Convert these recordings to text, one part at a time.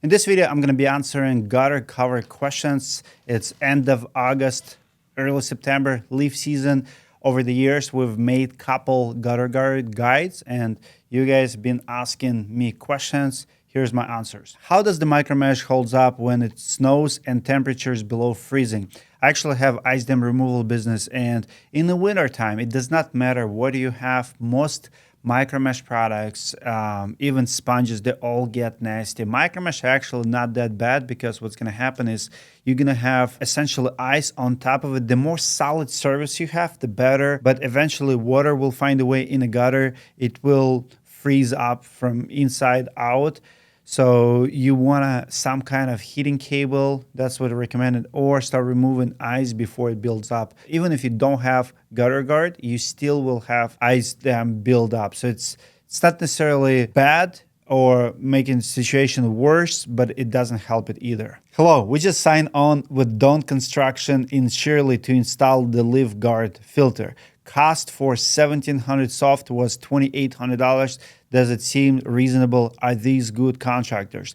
In this video, I'm going to be answering gutter cover questions. It's end of August, early September, leaf season. Over the years, we've made couple gutter guard guides, and you guys been asking me questions. Here's my answers. How does the Micromesh holds up when it snows and temperatures below freezing? I actually have ice dam removal business, and in the winter time, it does not matter what you have. Most Micromesh products, even sponges, they all get nasty. Micromesh are actually not that bad because what's going to happen is you're going to have essentially ice on top of it. The more solid surface you have, the better. But eventually water will find a way in a gutter. It will freeze up from inside out. So you want some kind of heating cable, that's what I recommended, or start removing ice before it builds up. Even if you don't have gutter guard, you still will have ice dam build up. So it's not necessarily bad or making the situation worse, but it doesn't help it either. Hello, we just signed on with Dawn Construction in Shirley to install the leaf guard filter. Cost for 1,700 soft was $2,800. Does it seem reasonable? Are these good contractors?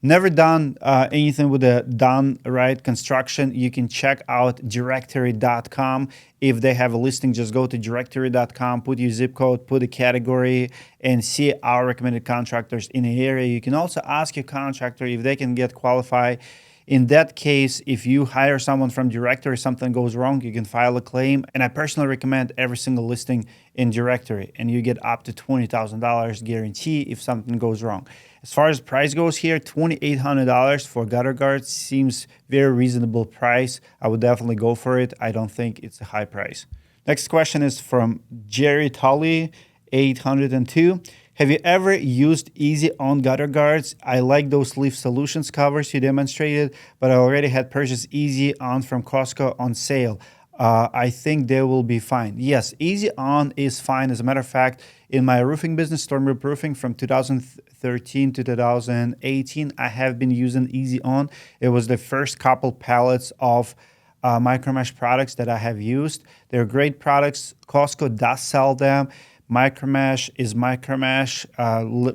Never done anything with a done right construction. You can check out directory.com. If they have a listing, just go to directory.com, put your zip code, put a category, and see our recommended contractors in the area. You can also ask your contractor if they can get qualified. In that case, if you hire someone from directory, something goes wrong, you can file a claim. And I personally recommend every single listing in directory, and you get up to $20,000 guarantee if something goes wrong. As far as price goes here, $2,800 for gutter guards seems very reasonable price. I would definitely go for it. I don't think it's a high price. Next question is from Jerry Tully, 802. Have you ever used Easy On gutter guards? I like those Leaf Solutions covers you demonstrated, but I already had purchased Easy On from Costco on sale. I think they will be fine. Yes, Easy On is fine. As a matter of fact, in my roofing business, Stormroof Roofing, from 2013 to 2018, I have been using Easy On. It was the first couple pallets of Micromesh products that I have used. They're great products. Costco does sell them. Micromesh is Micromesh,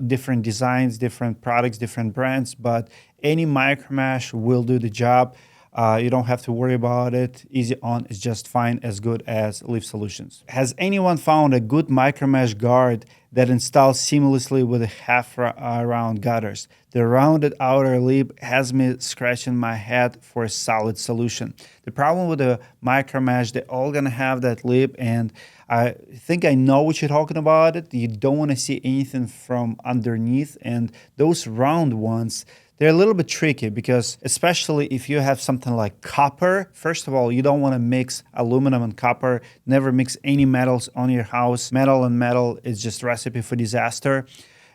different designs, different products, different brands, but any Micromesh will do the job. You don't have to worry about it. Easy On is just fine, as good as Leaf Solutions. Has anyone found a good Micromesh guard that installs seamlessly with a half-round gutters? The rounded outer lip has me scratching my head for a solid solution. The problem with the Micromesh, they're all gonna have that lip, and I think I know what you're talking about. You don't want to see anything from underneath, and those round ones, they're a little bit tricky because especially if you have something like copper, first of all, you don't want to mix aluminum and copper. Never mix any metals on your house. Metal and metal is just a recipe for disaster.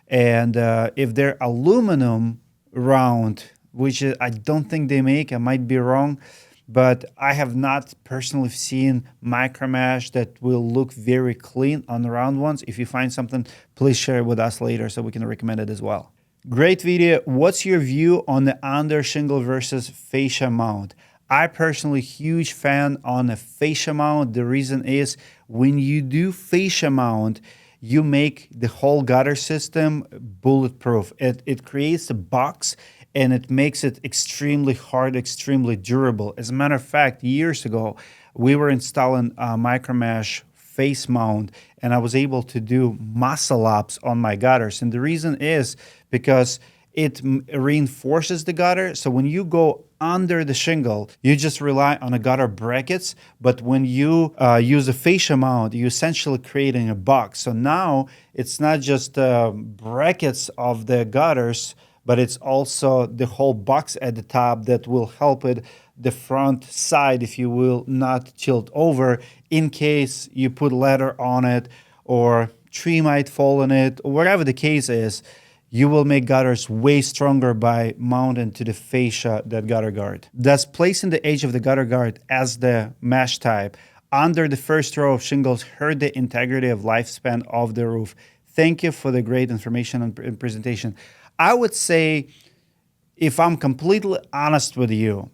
And if they're aluminum round, which I don't think they make, I might be wrong, but I have not personally seen Micromesh that will look very clean on the round ones. If you find something, please share it with us later so we can recommend it as well. Great video. What's your view on the under shingle versus fascia mount? I personally huge fan on a fascia mount. The reason is when you do fascia mount, you make the whole gutter system bulletproof. It creates a box and it makes it extremely hard, extremely durable. As a matter of fact, years ago, we were installing a Micromesh face mount, and I was able to do muscle ups on my gutters. And the reason is because it reinforces the gutter. So when you go under the shingle, you just rely on a gutter brackets. But when you use a fascia mount, you're essentially creating a box. So now it's not just brackets of the gutters, but it's also the whole box at the top that will help it, the front side, if you will, not tilt over in case you put ladder on it or tree might fall on it, or whatever the case is. You will make gutters way stronger by mounting to the fascia that gutter guard. Thus, placing the edge of the gutter guard as the mesh type under the first row of shingles hurt the integrity of lifespan of the roof. Thank you for the great information and presentation. I would say, if I'm completely honest with you,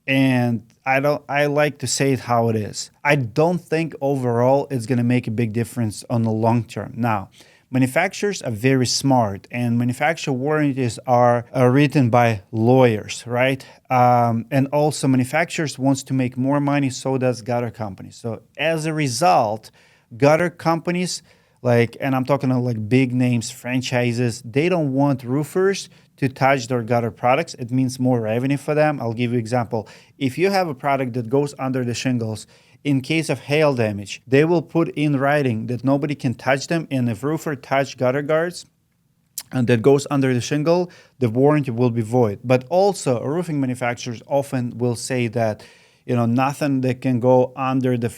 and I like to say it how it is, I don't think overall it's going to make a big difference on the long term. Now, Manufacturers are very smart, and manufacturer warranties are written by lawyers, right? And also manufacturers wants to make more money, so does gutter companies. So as a result, gutter companies, like, and I'm talking about like big names, franchises, they don't want roofers to touch their gutter products. It means more revenue for them. I'll give you an example. If you have a product that goes under the shingles, in case of hail damage, they will put in writing that nobody can touch them, and if roofer touch gutter guards and that goes under the shingle, the warranty will be void. But also, roofing manufacturers often will say that, you know, nothing that can go under the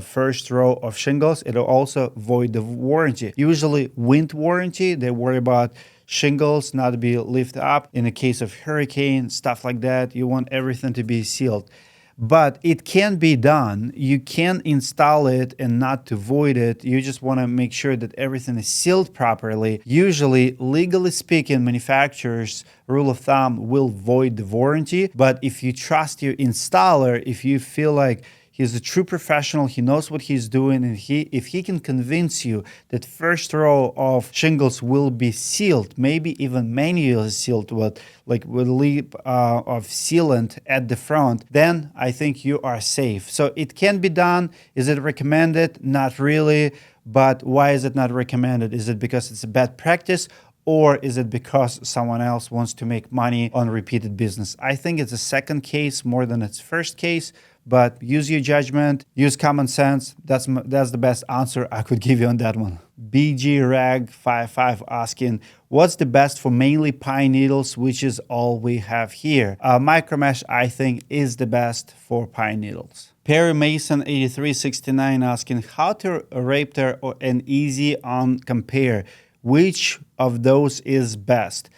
first row of shingles, it'll also void the warranty. Usually wind warranty, they worry about shingles not to be lifted up. In the case of hurricane, stuff like that, you want everything to be sealed. But it can be done. You can install it and not to void it. You just want to make sure that everything is sealed properly. Usually, legally speaking, manufacturers, rule of thumb, will void the warranty. But if you trust your installer, if you feel like he's a true professional, he knows what he's doing, and if he can convince you that first row of shingles will be sealed, maybe even manually sealed with a leap of sealant at the front, then I think you are safe. So it can be done. Is it recommended? Not really. But why is it not recommended? Is it because it's a bad practice? Or is it because someone else wants to make money on repeated business? I think it's a second case more than its first case, but use your judgment, use common sense. That's the best answer I could give you on that one. BG Rag55 asking, what's the best for mainly pine needles, which is all we have here? Micromesh, I think, is the best for pine needles. Perry Mason 8369 asking, how to Raptor or an Easy On compare? Which of those is best?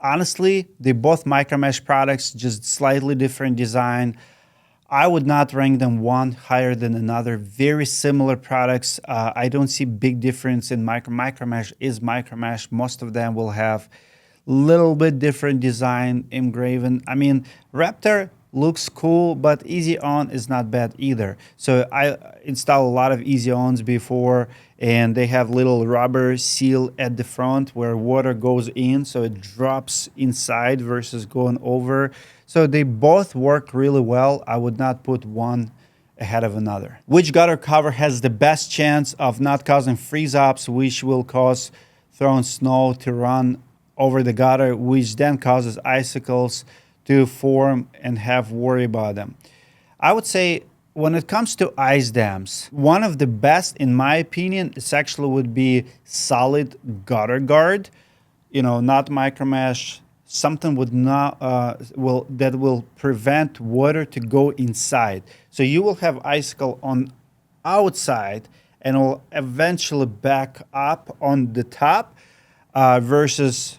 Honestly, they're both Micromesh products, just slightly different design. I would not rank them one higher than another. Very similar products. I don't see big difference in Micromesh is Micromesh. Most of them will have little bit different design engraven. I mean, Raptor looks cool, but Easy On is not bad either. So I installed a lot of Easy Ons before, and they have little rubber seal at the front where water goes in, so it drops inside versus going over. So they both work really well. I would not put one ahead of another. Which gutter cover has the best chance of not causing freeze-ups, which will cause thrown snow to run over the gutter, which then causes icicles to form and have worry about them? I would say when it comes to ice dams, one of the best, in my opinion, is actually would be solid gutter guard. You know, not Micromesh. Something would not that will prevent water to go inside. So you will have icicle on outside and will eventually back up on the top versus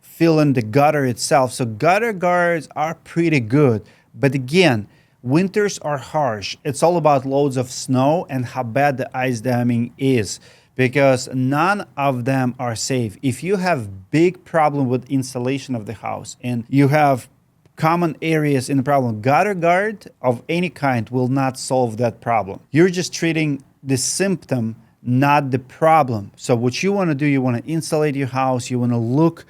filling the gutter itself. So gutter guards are pretty good. But again, winters are harsh. It's all about loads of snow and how bad the ice damming is, because none of them are safe. If you have big problem with insulation of the house and you have common areas in the problem, gutter guard of any kind will not solve that problem. You're just treating the symptom, not the problem. So what you want to do, you want to insulate your house, you want to look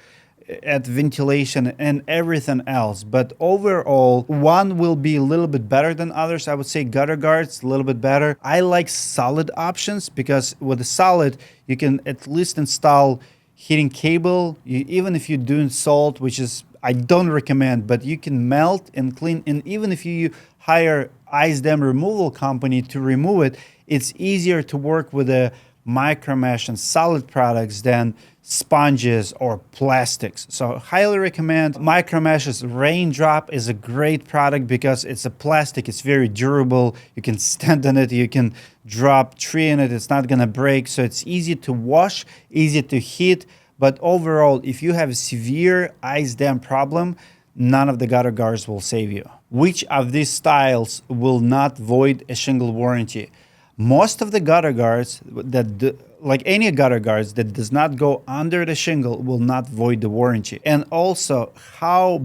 at ventilation and everything else. But overall, one will be a little bit better than others. I would say gutter guards a little bit better. I like solid options because with the solid, you can at least install heating cable. Even if you're doing salt, which is I don't recommend, but you can melt and clean. And even if you hire ice dam removal company to remove it, it's easier to work with a Micromesh and solid products than sponges or plastics. So highly recommend. Micromesh's Raindrop is a great product because it's a plastic, it's very durable, you can stand on it, you can drop tree in it, it's not gonna break, so it's easy to wash, easy to heat. But overall, if you have a severe ice dam problem, none of the gutter guards will save you. Which of these styles will not void a shingle warranty? Most of the gutter guards like any gutter guards that does not go under the shingle will not void the warranty. And also, how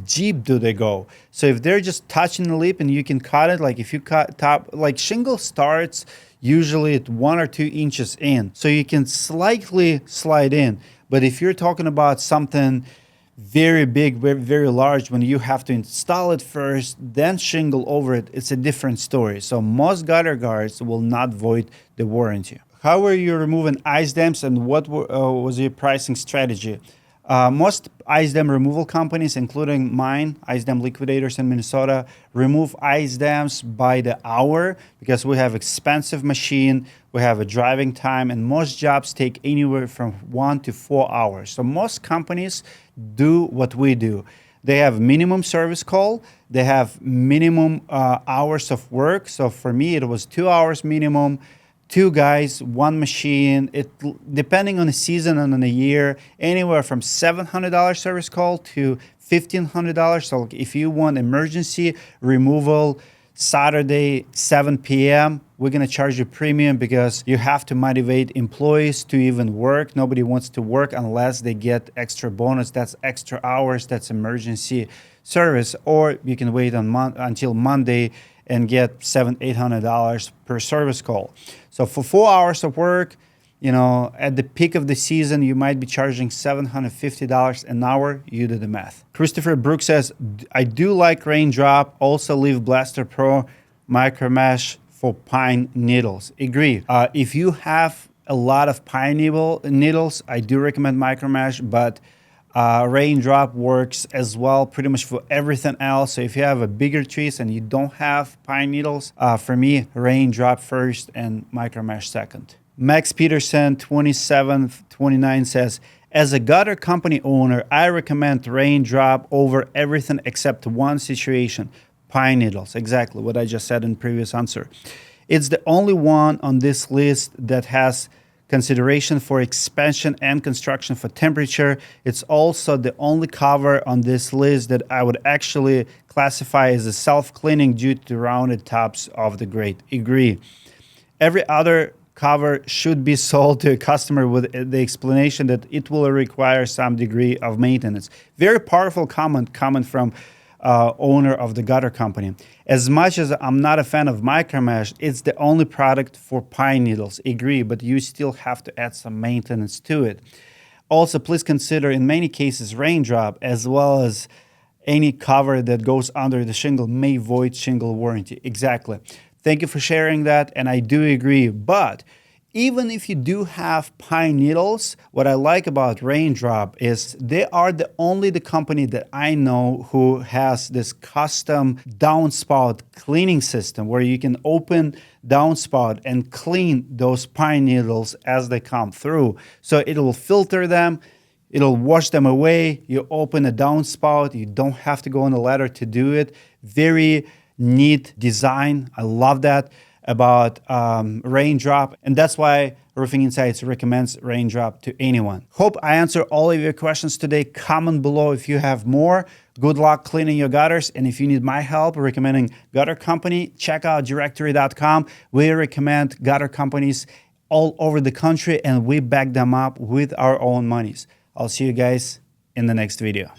deep do they go? So if they're just touching the lip and you can cut it, like if you cut top, like shingle starts usually at 1 or 2 inches in, so you can slightly slide in. But if you're talking about something very big, very large, when you have to install it first, then shingle over it, it's a different story. So most gutter guards will not void the warranty. How were you removing ice dams, and what was your pricing strategy? Most ice dam removal companies, including mine, Ice Dam Liquidators in Minnesota, remove ice dams by the hour because we have expensive machine, we have a driving time, and most jobs take anywhere from 1 to 4 hours. So most companies do what we do. They have minimum service call, they have minimum hours of work. So for me, it was 2 hours minimum. 2 guys, 1 machine. It depending on the season and on the year, anywhere from $700 service call to $1,500. So if you want emergency removal Saturday 7 p.m., we're gonna charge you premium because you have to motivate employees to even work. Nobody wants to work unless they get extra bonus. That's extra hours. That's emergency service. Or you can wait until Monday and get $700-800 per service call. So for 4 hours of work, you know, at the peak of the season, you might be charging $750 an hour. You do the math. Christopher Brooks says, I do like Raindrop, also leave Blaster Pro Micromesh for pine needles. Agree. If you have a lot of pine needles, I do recommend Micromesh, but Raindrop works as well pretty much for everything else. So if you have a bigger trees and you don't have pine needles, for me, Raindrop first and Micromesh second. Max Peterson 2729 says, as a gutter company owner, I recommend Raindrop over everything except one situation, pine needles. Exactly what I just said in previous answer. It's the only one on this list that has consideration for expansion and construction for temperature. It's also the only cover on this list that I would actually classify as a self-cleaning due to the rounded tops of the grate. Agree. Every other cover should be sold to a customer with the explanation that it will require some degree of maintenance. Very powerful comment coming from owner of the gutter company. As much as I'm not a fan of Micromesh, it's the only product for pine needles. Agree, but you still have to add some maintenance to it. Also, please consider in many cases Raindrop as well as any cover that goes under the shingle may void shingle warranty. Exactly. Thank you for sharing that, and I do agree. But even if you do have pine needles, what I like about Raindrop is they are the only company that I know who has this custom downspout cleaning system where you can open downspout and clean those pine needles as they come through. So it will filter them, it'll wash them away. You open a downspout, you don't have to go on a ladder to do it. Very neat design. I love that about Raindrop, and that's why Roofing Insights recommends Raindrop to anyone. Hope I answered all of your questions today. Comment below if you have more. Good luck cleaning your gutters, and if you need my help recommending gutter company, check out directory.com. We recommend gutter companies all over the country, and we back them up with our own monies. I'll see you guys in the next video.